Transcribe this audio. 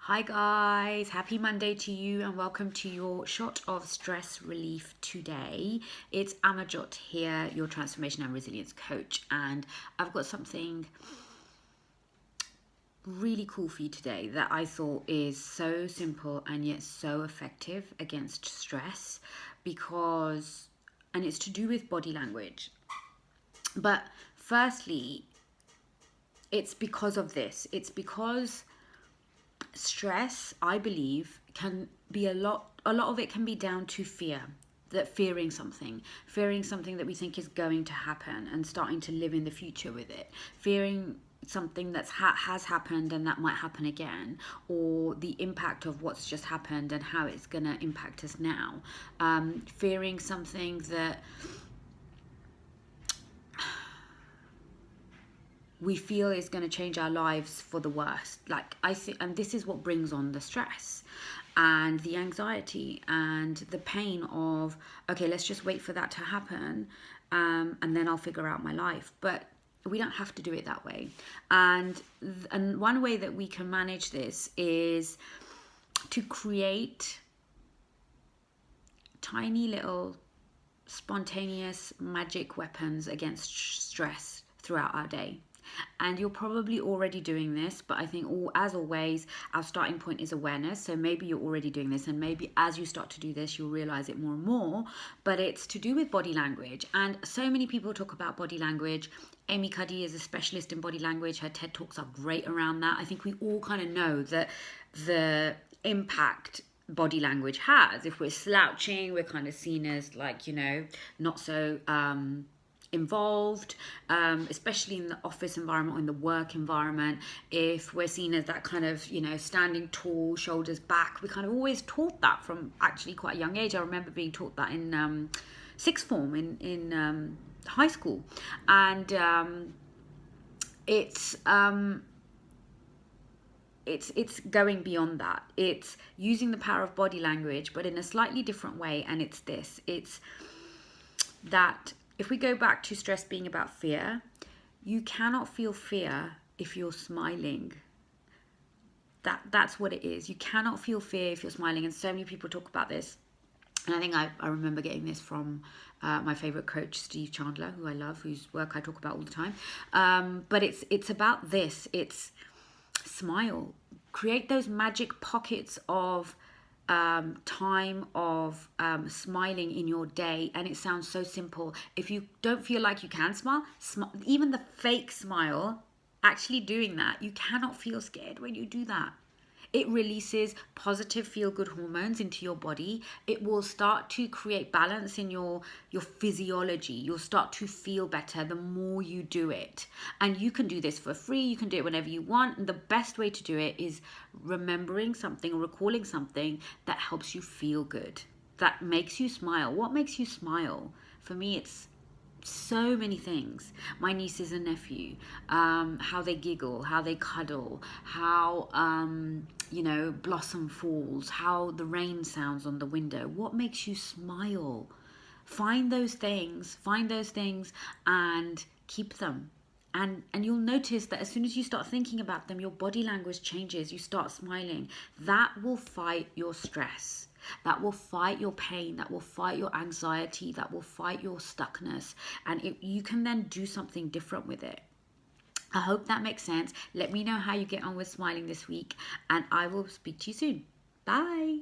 Hi guys, happy Monday to you and welcome to your shot of stress relief today. It's Amajot here, your transformation and resilience coach, and I've got something really cool for you today that I thought is so simple and yet so effective against stress and it's to do with body language. But firstly, it's because of this. It's because stress, I believe, can be a lot of it can be down to fear, that fearing something that we think is going to happen and starting to live in the future with it, fearing something that's has happened and that might happen again, or the impact of what's just happened and how it's going to impact us now, fearing something that we feel is going to change our lives for the worst. Like, I think, and this is what brings on the stress and the anxiety and the pain of, okay, let's just wait for that to happen, and then I'll figure out my life. But we don't have to do it that way. And one way that we can manage this is to create tiny little spontaneous magic weapons against stress throughout our day. And you're probably already doing this, but I think as always, our starting point is awareness. So maybe you're already doing this, and maybe as you start to do this, you'll realize it more and more. But it's to do with body language. And so many people talk about body language. Amy Cuddy is a specialist in body language. Her TED Talks are great around that. I think we all kind of know that the impact body language has. If we're slouching, we're kind of seen as, like, not so involved, especially in the office environment or in the work environment. If we're seen as that kind of, standing tall, shoulders back, we kind of always taught that from actually quite a young age. I remember being taught that in sixth form in high school. And it's going beyond that. It's using the power of body language, but in a slightly different way. And it's that if we go back to stress being about fear, you cannot feel fear if you're smiling. That's what it is. You cannot feel fear if you're smiling. And so many people talk about this. And I think I remember getting this from my favorite coach, Steve Chandler, who I love, whose work I talk about all the time. But it's about this. It's smile. Create those magic pockets of time of smiling in your day. And it sounds so simple. If you don't feel like you can smile, even the fake smile, actually doing that, you cannot feel scared when you do that. It releases positive feel-good hormones into your body. It will start to create balance in your physiology. You'll start to feel better the more you do it. And you can do this for free. You can do it whenever you want. And the best way to do it is remembering something or recalling something that helps you feel good, that makes you smile. What makes you smile? For me, it's so many things. My nieces and nephew, how they giggle, how they cuddle, how blossom falls, how the rain sounds on the window. What makes you smile? Find those things and keep them. And you'll notice that as soon as you start thinking about them, your body language changes. You start smiling. That will fight your stress. That will fight your pain. That will fight your anxiety. That will fight your stuckness. And you can then do something different with it. I hope that makes sense. Let me know how you get on with smiling this week, and I will speak to you soon. Bye.